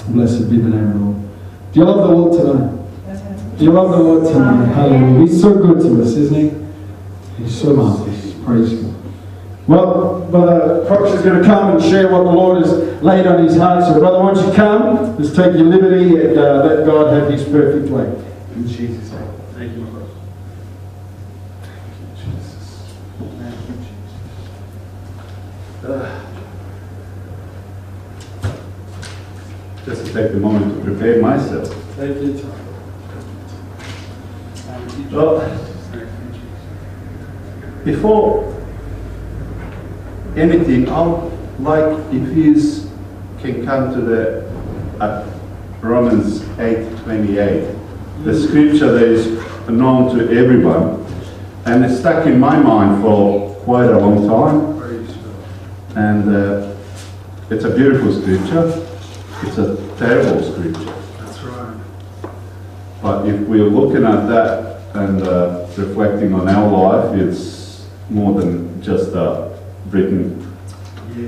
Blessed be the name of the Lord. Do you love the Lord tonight? Do you love the Lord tonight? Hallelujah. He's so good to us, isn't he? He's so marvelous. Praise God. Well, Brother Crocs is going to come and share what the Lord has laid on his heart. So, Brother, why don't you come? Let's take your liberty and let God have his perfect way. In Jesus' name. Thank you, my brother. Thank you, Jesus. Thank you, Jesus. Just to take a moment to prepare myself. Take your time. Well, before anything, I'd like if you can come to the Romans 8:28, the scripture that is known to everyone, and it's stuck in my mind for quite a long time. And it's a beautiful scripture. It's a terrible scripture. That's right. But if we're looking at that and reflecting on our life, it's more than just written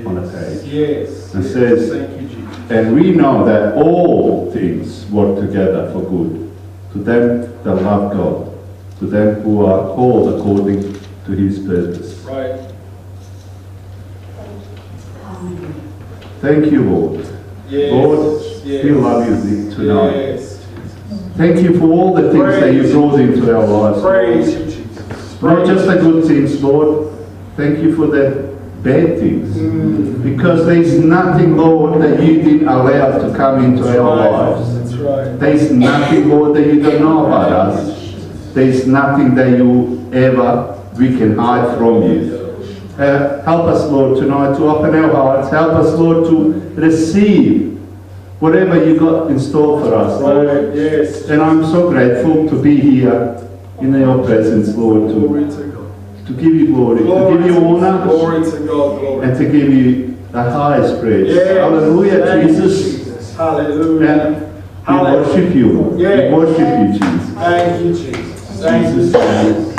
on a page. Yes. It says, Thank you, Jesus. and we know that all things work together for good, to them that love God, to them who are called according to his purpose. Right. Thank you, Lord. Yes. Lord, Yes. we love you tonight. Yes. Thank you for all the things that you brought into our lives. Praise you, Jesus. Not just the good things, Lord. Thank you for the bad things. Because there's nothing, Lord, that you didn't allow to come into our lives. That's right. There's nothing, Lord, that you don't know about us. There's nothing that we can hide from you. Help us, Lord, tonight to open our hearts. Help us, Lord, to receive whatever you got in store for us, Lord. Right. Yes. And I'm so grateful to be here in your presence, Lord, Glory to God. to give you glory, Glory to give you honor, Glory to God. Glory. and to give you the highest praise. Yes. Hallelujah, Thank you, Jesus. Jesus. Hallelujah. And we worship you, Lord. Yes. We worship you, Jesus. Thank you, Jesus. Thank you, Jesus' name. Jesus.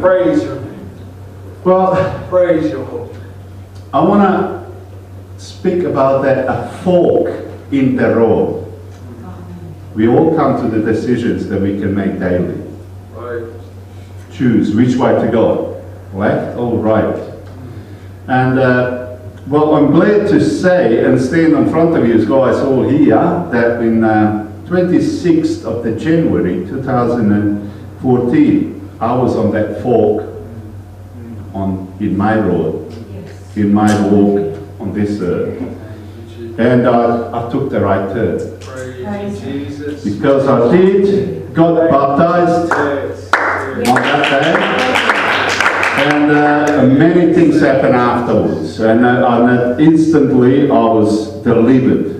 Praise your name. Well, Praise your holy name. I want to speak about a fork in the road. We all come to the decisions that we can make daily. Right. Choose which way to go, left or right. And well, I'm glad to say and stand in front of you guys all here that in 26th of the January 2014, I was on that fork in my road, in my walk on this earth. And I took the right turn. Praise Jesus. Because I got baptized Yes. on that day. And many things happened afterwards. And instantly I was delivered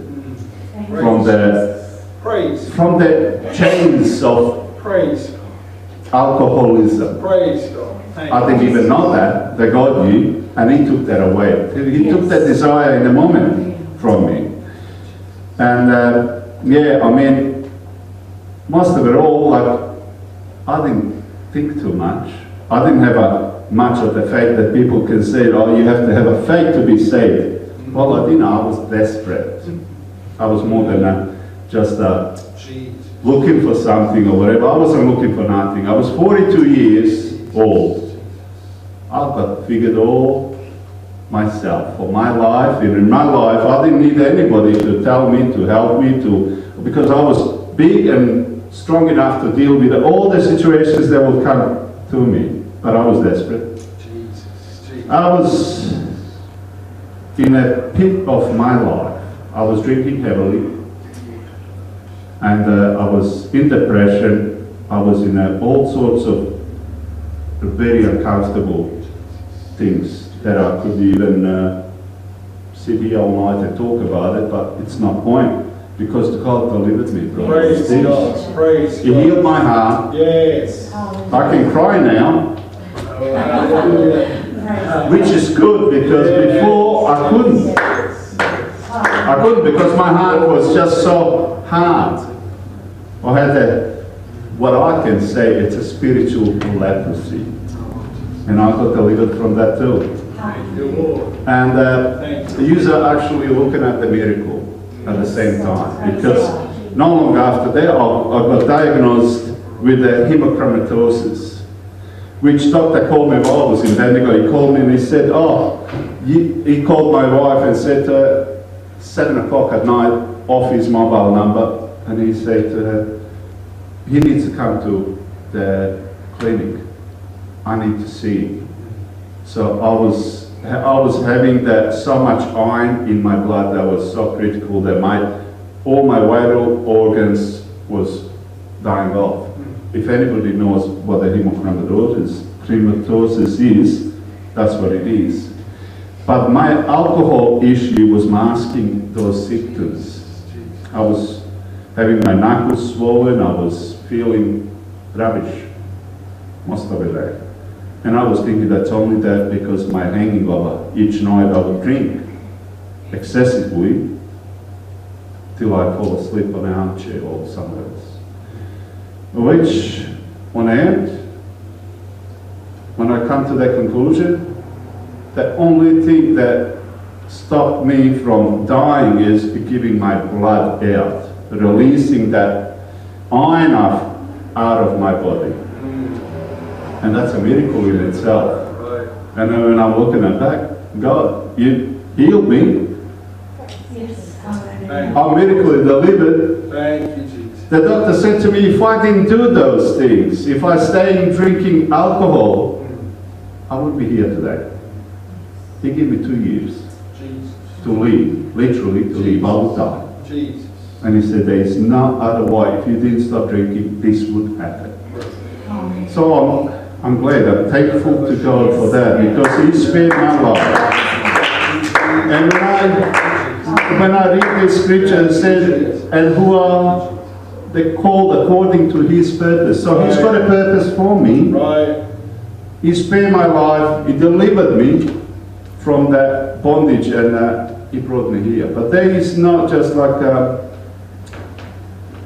from the chains of Praise alcoholism. Praise God. I didn't even know that God knew, and he took that away. He took that desire in a moment from me. And yeah, I mean, most of it all, I didn't think too much. I didn't have much of the faith that people can say, oh, you have to have a faith to be saved. Well, I didn't. I was desperate. I was more than just looking for something or whatever. I wasn't looking for nothing. I was 42 years old. I've got figured all myself for my life. And in my life, I didn't need anybody to tell me, to help me, because I was big and strong enough to deal with all the situations that would come to me. But I was desperate. I was in a pit of my life. I was drinking heavily. And I was in depression. I was in all sorts of very uncomfortable things that I could even sit here all night and talk about it, but it's no point, because God delivered me. Praise God. Praise God. He healed my heart. Yes. I can cry now, which is good, because before I couldn't. I couldn't, because my heart was just so hard. I had what I can say, it's a spiritual leprosy. And I got delivered from that too. Thank you, Lord. And you're actually looking at the miracle. at the same time. Because not long after that, I got diagnosed with hemochromatosis, which doctor called me while I was in Bendigo. He called me and he said, he called my wife and said to her, 7 o'clock at night, off his mobile number, and he said to her, he needs to come to the clinic. I need to see him. So I was having so much iron in my blood that was so critical that all my vital organs was dying off. If anybody knows what a hemochromatosis is, that's what it is. But my alcohol issue was masking those symptoms. I was having my knuckles swollen, I was feeling rubbish most of the day. And I was thinking that's only that because my hangover, each night I would drink excessively till I fall asleep on an armchair or somewhere else. Which, on the end, when I come to that conclusion, the only thing that stopped me from dying is giving my blood out, releasing that iron out of my body. And that's a miracle in itself. And then when I'm looking at that, God, you healed me. Yes. I'm medically delivered. Thank you, Jesus. The doctor said to me, if I didn't do those things, if I stayed in drinking alcohol, I wouldn't be here today. He gave me 2 years Jesus. to live, literally to live. I would die. Jesus. And he said, there is no other way. If you didn't stop drinking, this would happen. So I'm glad, I'm thankful to God for that, because He spared my life. And when I read this scripture, it says, and who are they called according to His purpose. So He's got a purpose for me. Right. He spared my life, He delivered me from that bondage, and He brought me here. But there is not just like a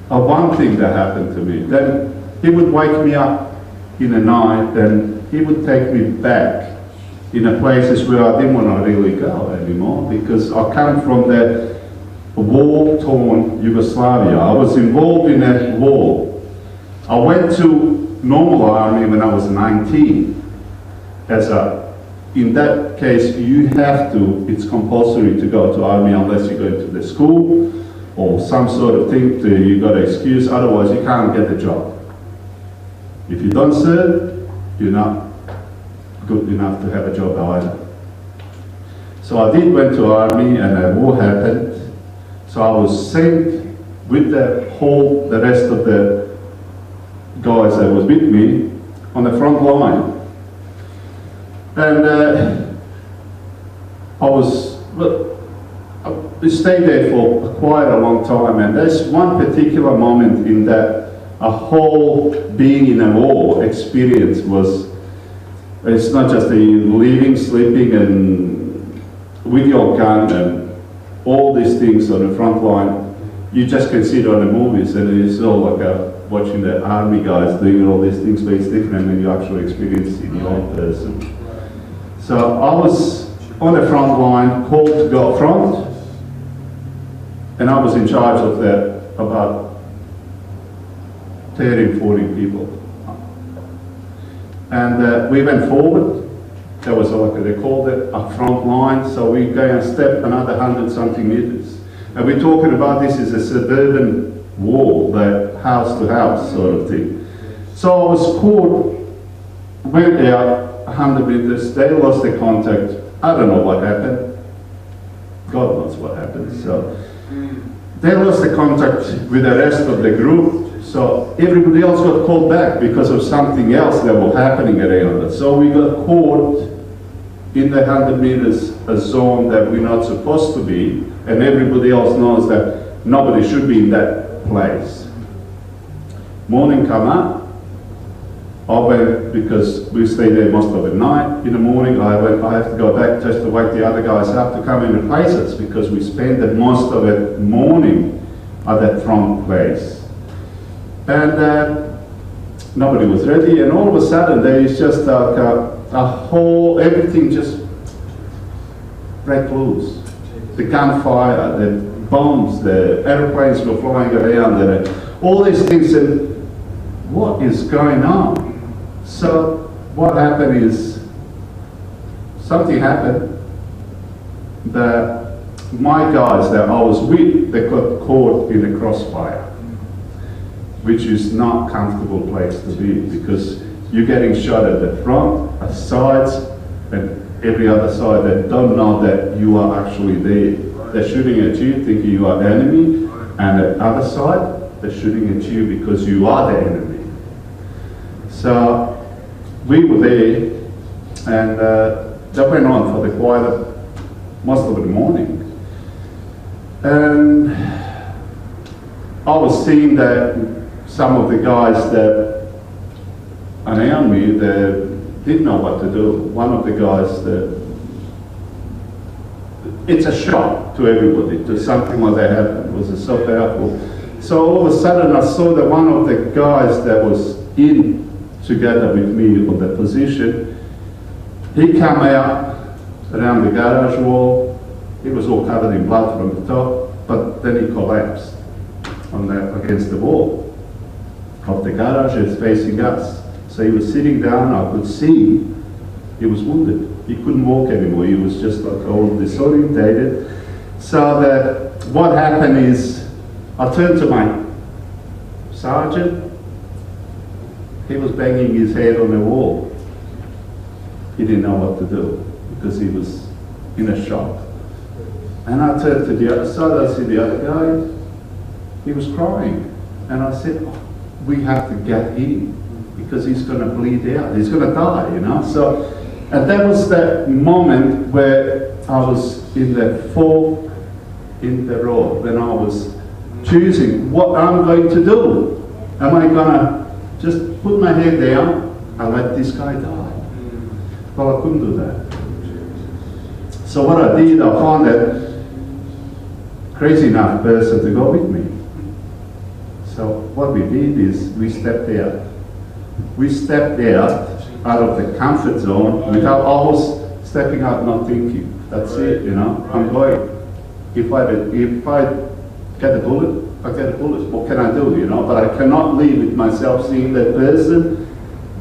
one thing that happened to me. Then He would wake me up in the night, and He would take me back in a places where I didn't want to really go anymore, because I come from the war-torn Yugoslavia. I was involved in a war. I went to normal army when I was 19. In that case, you have to, it's compulsory to go to army unless you go to the school or some sort of thing, you got an excuse, otherwise you can't get the job. If you don't serve, you're not good enough to have a job either. So I did went to army, and a war happened. So I was sent with the rest of the guys that was with me on the front line. And we stayed there for quite a long time, and there's one particular moment in that a whole being in a war experience was, it's not just the living, sleeping, and with your gun and all these things on the front line. You just can see it on the movies, and it's all like watching the army guys doing all these things, but it's different when you actually experience it in your own person. So I was on the front line, called to go front, and I was in charge of about 30, 40 people. And we went forward. There was they called it a front line, so we go and step another 100-something meters. And we're talking about this is a suburban wall, the house-to-house sort of thing. So I was called, went out 100 meters, they lost their contact. I don't know what happened. God knows what happened. So they lost the contact with the rest of the group. So everybody else got called back because of something else that was happening around us. So we got caught in the 100 meters, a zone that we're not supposed to be, and everybody else knows that nobody should be in that place. Morning come up, I went, because we stayed there most of the night. In the morning I have to go back just to wake the other guys up to come and replace us, because we spent the most of the morning at that front place. And nobody was ready, and all of a sudden there is just everything just break loose. The gunfire, bombs, the airplanes were flying around, and all these things, and what is going on? So what happened is, something happened that my guys that I was with, they got caught in a crossfire, which is not a comfortable place to be, because you're getting shot at the front, at sides, and every other side that don't know that you are actually there. They're shooting at you thinking you are the enemy, and the other side, they're shooting at you because you are the enemy. So we were there, and that went on for most of the morning. And I was seeing that some of the guys that around me, they didn't know what to do. One of the guys, it's a shock to everybody, to something like that happened. It was so powerful. So all of a sudden I saw that one of the guys that was in together with me on the position, he came out around the garage wall. He was all covered in blood from the top, but then he collapsed against the wall of the garage. It's facing us. So he was sitting down. I could see he was wounded. He couldn't walk anymore. He was just like all disorientated. So what happened is, I turned to my sergeant. He was banging his head on the wall. He didn't know what to do because he was in a shock. And I turned to the other side. I see the other guy. He was crying. And I said, oh, we have to get him because he's going to bleed out. He's going to die, you know. So, and that was that moment where I was in the fork in the road, when I was choosing what I'm going to do. Am I going to just put my head down and let this guy die? Well, I couldn't do that. So what I did, I found a crazy enough person to go with me. So what we did is we stepped out. We stepped out of the comfort zone without, I was stepping out not thinking. That's it, you know. I'm going. If I get a bullet, I get a bullet. What can I do, you know? But I cannot leave with myself seeing that person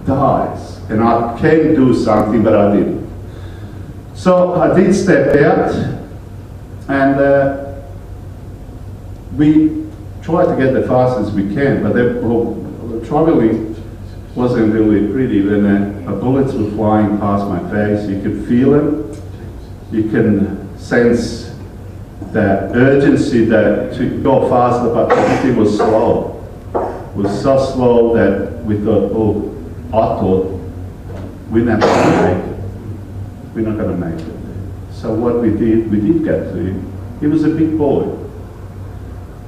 dies. And I can do something, but I didn't. So I did step out, and we tried to get as fast as we can, but the traveling wasn't really pretty. When bullets were flying past my face, you could feel them. You can sense the urgency that to go faster, but everything was slow. It was so slow that we thought, oh, I thought, we're not going to make it. We're not going to make it. So what we did get to him. He was a big boy.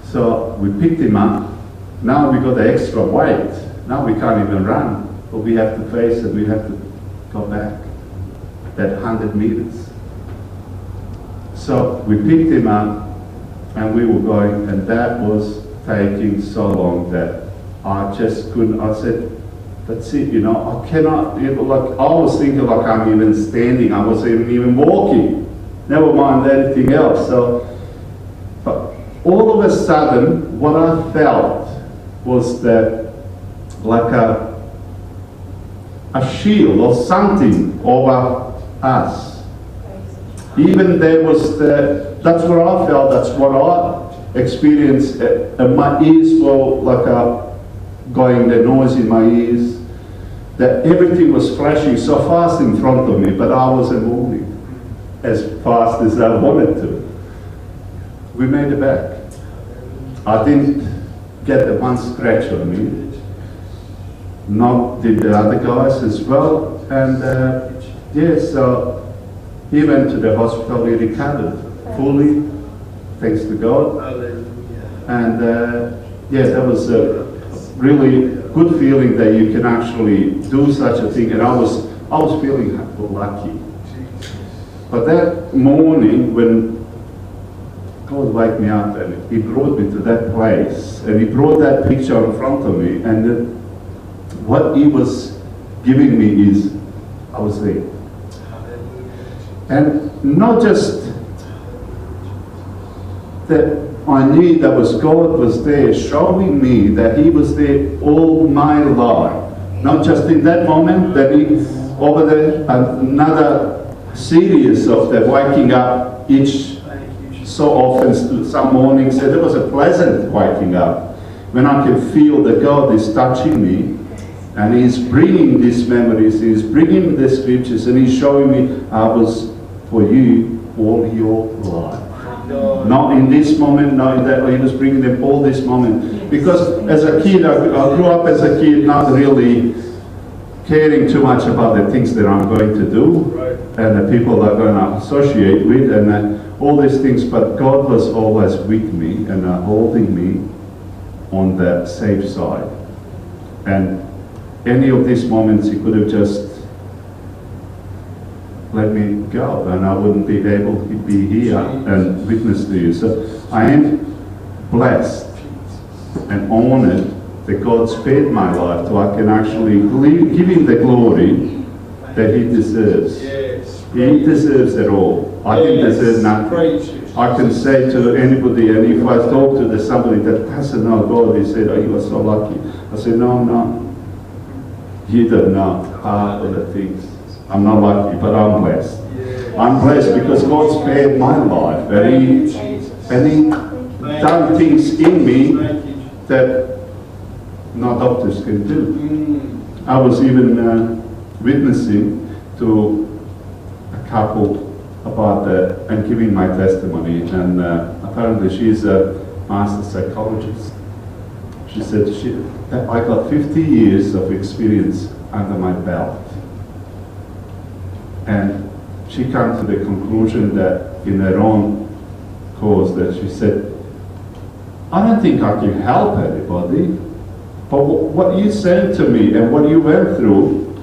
So we picked him up. Now we got the extra weight. Now we can't even run. But we have to face it. We have to go back that 100 meters. So we picked him up and we were going, and that was taking so long that I just couldn't. I said, that's it, you know, I cannot, you know, like, I was thinking like I'm even standing, I wasn't even walking, never mind anything else. So, but all of a sudden, what I felt was that, like a shield or something over us. Even there was that's what I felt, that's what I experienced, and my ears were like going, the noise in my ears, that everything was flashing so fast in front of me, but I wasn't moving as fast as I wanted to. We made it back. I didn't get the one scratch on me, not did the other guys as well, and yeah, so he went to the hospital, he recovered fully, thanks to God. And yeah, that was a really good feeling that you can actually do such a thing, and I was feeling lucky. But that morning, when God woke me up and He brought me to that place, and He brought that picture in front of me, and what He was giving me is, I was there. And not just the I knew that was God was there showing me that He was there all my life. Not just in that moment, that He, over the another series of the waking up each so often, some mornings, that it was a pleasant waking up, when I can feel that God is touching me, and He's bringing these memories, He's bringing the scriptures, and He's showing me I was for you all your life. Not in this moment, not in that. He was bringing them all this moment. Because as a kid, I grew up as a kid not really caring too much about the things that I'm going to do, and the people that I'm going to associate with, and all these things. But God was always with me and holding me on the safe side. And any of these moments, He could have just let me go, and I wouldn't be able to be here and witness to you. So I am blessed and honored that God spared my life, so I can actually give Him the glory that He deserves. He deserves it all. I didn't deserve nothing. I can say to anybody, and if I talk to somebody that doesn't know God, they said, "Oh, you are so lucky." I said, "No, you don't know half of the things. I'm not lucky, but I'm blessed. I'm blessed because God spared my life, and He done things in me that no doctors can do." I was even witnessing to a couple about that and giving my testimony, and apparently she's a master psychologist. She said, "I got 50 years of experience under my belt." And she came to the conclusion that in her own cause, that she said, "I don't think I can help anybody, but what you said to me and what you went through,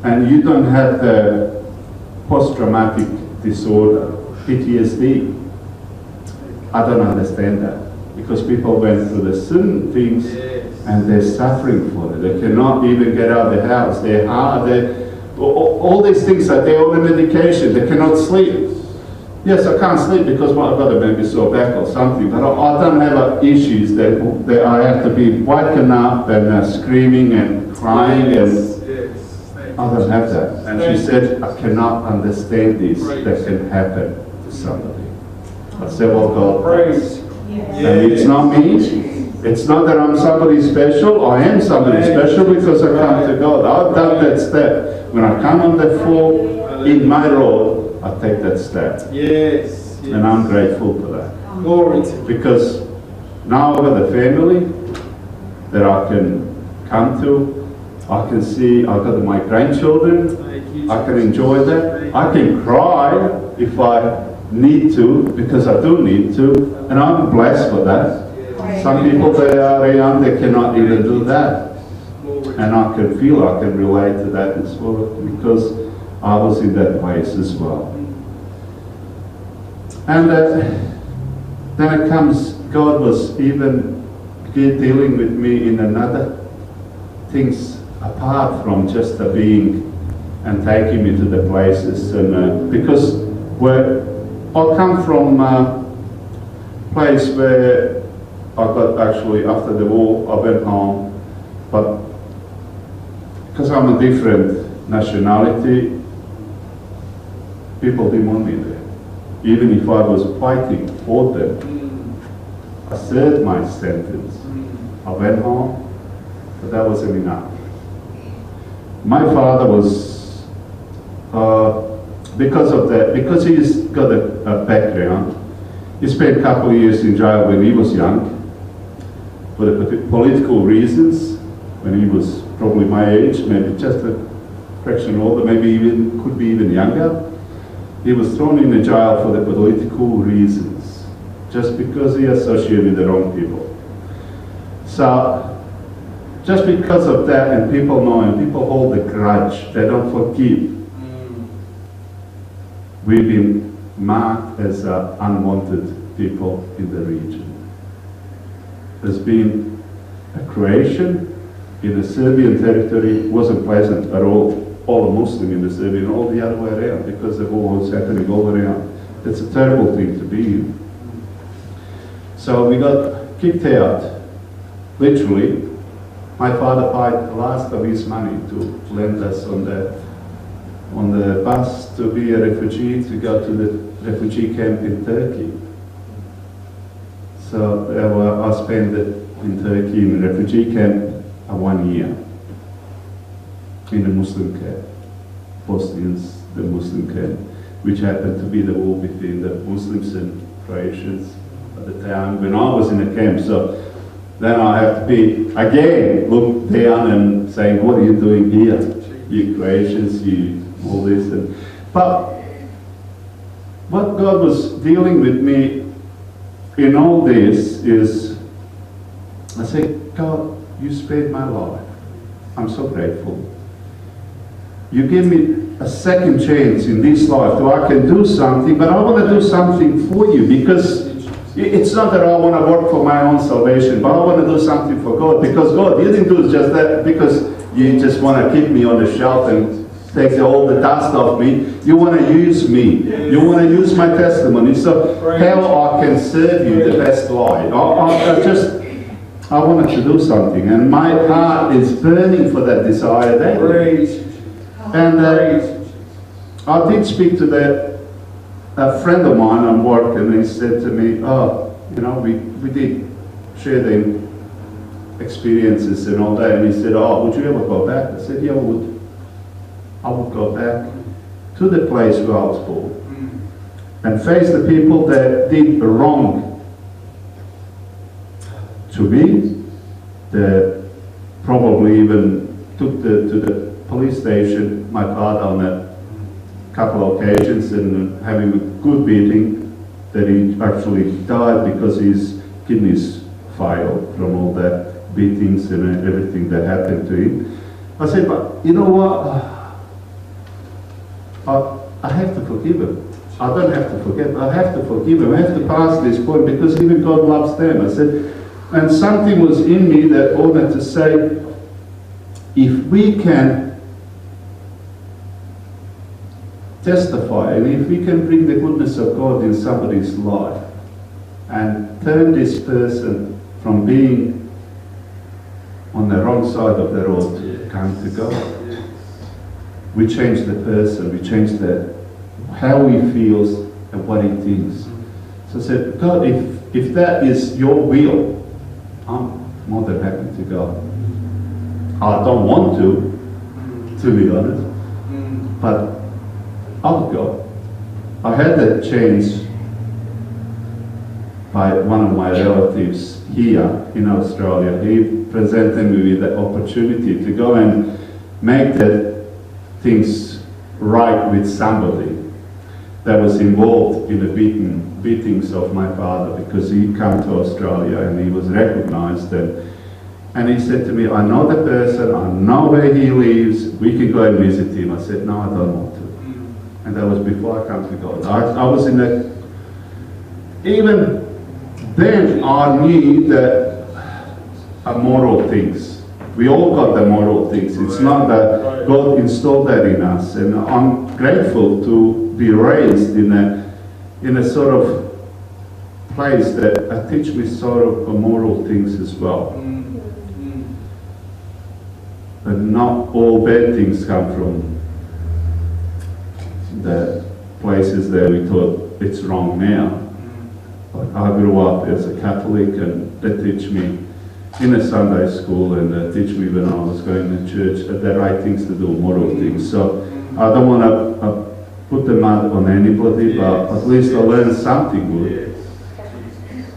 and you don't have the post-traumatic disorder, PTSD, I don't understand that. Because people went through the certain things and they're suffering for it. They cannot even get out of the house. They're hard, all these things that they're on the medication, they cannot sleep. Yes, I can't sleep because I've got a maybe sore back or something, but I don't have issues that I have to be waking up and screaming and crying, and I don't have that. And she said, "I cannot understand this, that can happen to somebody." I said, "Well, God, praise." And it's not me. It's not that I'm somebody special. I am somebody special because I come to God. I've done that step. When I come on the floor in my road, I take that step. Yes. And I'm grateful for that. Glory to you. Because now I've got a family that I can come to. I can see I've got my grandchildren. I can enjoy that. I can cry if I need to, because I do need to. And I'm blessed for that. Some people that are young, they cannot even do that. And I can feel, I can relate to that as well, because I was in that place as well. And then it comes, God was even dealing with me in another things apart from just the being and taking me to the places. And because I come from a place where I got actually, after the war, I went home, but because I'm a different nationality, people didn't want me there. Even if I was fighting for them, I served my sentence. I went home, but that wasn't enough. My father was, because he's got a background, he spent a couple of years in jail when he was young, for the political reasons, when he was probably my age, maybe just a fraction older, maybe even could be even younger. He was thrown in the jail for the political reasons, just because he associated with the wrong people. So, just because of that, and people know, and people hold a grudge, they don't forgive. We've been marked as unwanted people in the region. There's been a creation in the Serbian territory, wasn't pleasant at all. All the Muslim in the Serbian, all the other way around, because of all what's happening all around. It's a terrible thing to be in. So we got kicked out, literally. My father paid the last of his money to lend us on the bus to be a refugee, to go to the refugee camp in Turkey. So I spent it in Turkey in a refugee camp 1 year in a Muslim camp, Bosnians, the Muslim camp, which happened to be the war between the Muslims and Croatians at the time when I was in the camp. So then I have to be, again, look down and saying, what are you doing here? You Croatians, you all this. But what God was dealing with me in all this is, I said, God, you spared my life. I'm so grateful. You give me a second chance in this life, so I can do something, but I want to do something for you, because it's not that I want to work for my own salvation, but I want to do something for God, because God, you didn't do just that because you just want to keep me on the shelf and take all the dust off me. You want to use me. You want to use my testimony. So how I can serve you the best way. I wanted to do something, and my heart is burning for that desire daily. And I did speak to a friend of mine on work, and he said to me, oh, you know, we did share the experiences and all that, and he said, oh, would you ever go back? I said, yeah, I would. I would go back to the place where I was born and face the people that did wrong to me, that probably even took to the police station my father on a couple of occasions, and having a good beating, that he actually died because his kidneys failed from all that beatings and everything that happened to him. I said, but you know what? I have to forgive him. I don't have to forget. I have to forgive him. I have to pass this point, because even God loves them. I said, and something was in me that wanted to say, if we can testify, and if we can bring the goodness of God in somebody's life and turn this person from being on the wrong side of the road to come to God, we change the person, we change how he feels and what he thinks. So I said, God, if that is your will, I'm more than happy to go. I don't want to be honest, but I'll go. I had that chance by one of my relatives here in Australia. He presented me with the opportunity to go and make that things right with somebody that was involved in the beatings of my father, because he came to Australia and he was recognized, and he said to me, I know the person, I know where he lives, we can go and visit him. I said, no, I don't want to. And that was before I came to God. I was in that, even then I knew that moral things. We all got the moral things. It's not that God installed that in us, and I'm grateful to be raised in a sort of place that teach me sort of moral things as well. But not all bad things come from the places that we thought it's wrong now. Like I grew up as a Catholic, and they teach me in a Sunday school, and teach me when I was going to church the right things to do, moral things. So I don't want to put the mud on anybody, but at least I learned something good.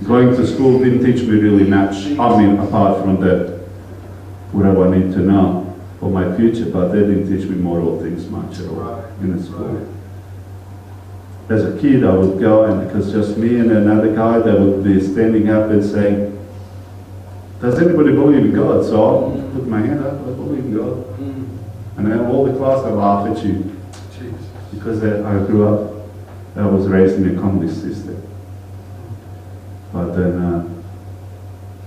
Going to school didn't teach me really much, I mean, apart from whatever I need to know for my future, but they didn't teach me moral things much at all in the school. As a kid, I would go, and because just me and another guy, they would be standing up and saying, does anybody believe in God? So I put my hand up, I believe in God. And then all the class would laugh at you. Because I grew up, I was raised in a communist system. But then,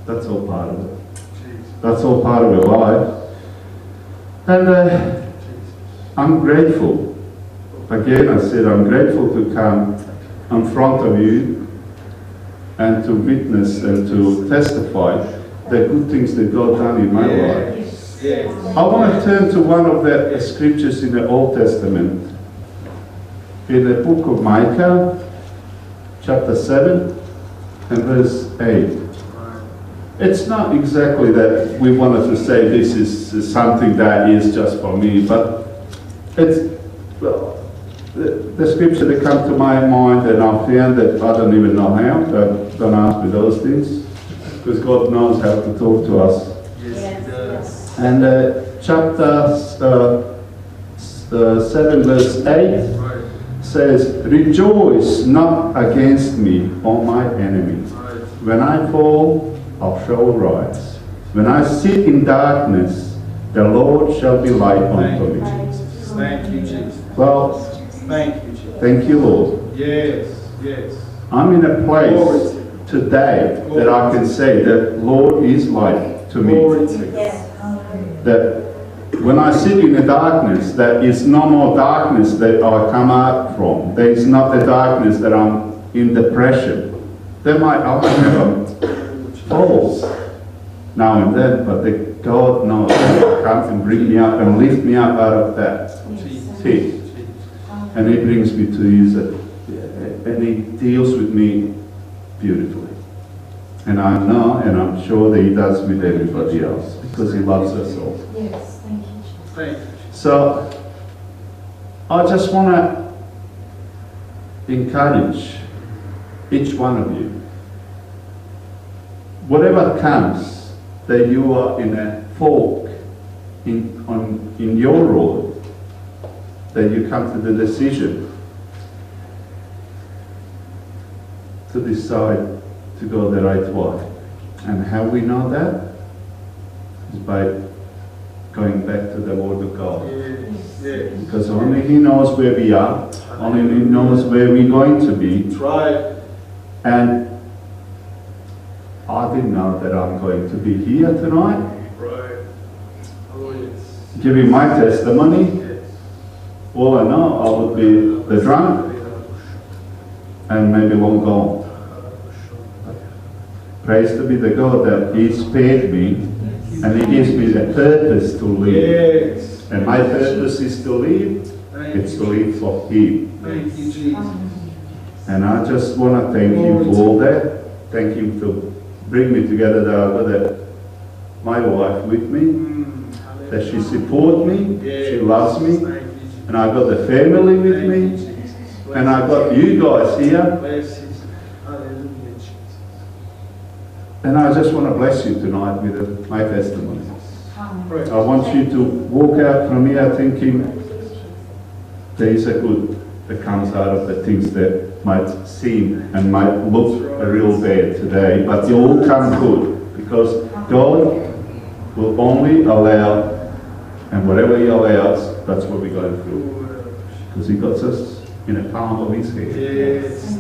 that's all part of it. That's all part of our life. And I'm grateful. Again, I said, I'm grateful to come in front of you and to witness and to testify the good things that God done in my life. I want to turn to one of the scriptures in the Old Testament. In the book of Micah, chapter 7 and verse 8. It's not exactly that we wanted to say this is something that is just for me, but it's, well, the scripture that come to my mind, and I found that I don't even know how, but don't ask me those things, because God knows how to talk to us. Yes. And chapter 7 verse 8 says, "Rejoice not against me, O my enemy. When I fall, I shall rise. When I sit in darkness, the Lord shall be light unto me." Thank you, Jesus. Well, Thank you, Jesus. thank you, Lord. Yes, yes. I'm in a place today that I can say that Lord is light to me. Glory to God. Yes. That when I sit in the darkness, there is no more darkness that I come out from. There is not the darkness that I'm in depression. I might have falls now and then, but God knows how to come and bring me up and lift me up out of that pit. And He brings me to His, and He deals with me beautifully. And I know, and I'm sure that He does with everybody else, because He loves us all. Yes, thank you, Jesus. Thank you. So, I just want to encourage each one of you. Whatever comes, that you are in a fork in your road, that you come to the decision to decide to go the right way. And how we know that is by going back to the Word of God. Yes. Because only He knows where we are, only He knows where we're going to be. That's right. And I didn't know that I'm going to be here tonight, Right. Oh, yes. giving my testimony. Yes. All I know, I would be the drunk and maybe long gone. Praise to be the God that He spared me and He gives me the purpose to live. Yes. And my purpose is to live, it's to live for Him. Thank you, Jesus. And I just want to thank Him for all that. Thank Him to bring me together, that I've got my wife with me, that she supports me, she loves me, and I've got the family with me, and I've got you guys here, Hallelujah, Jesus. and I just want to bless you tonight with my testimony. Praise. I want you to walk out from here thinking there is a good that comes out of the things that might seem and might look a real bad today, but they all come good, because God will only allow, and whatever He allows, that's what we're going through, because He got us in the palm of His hand. Yes.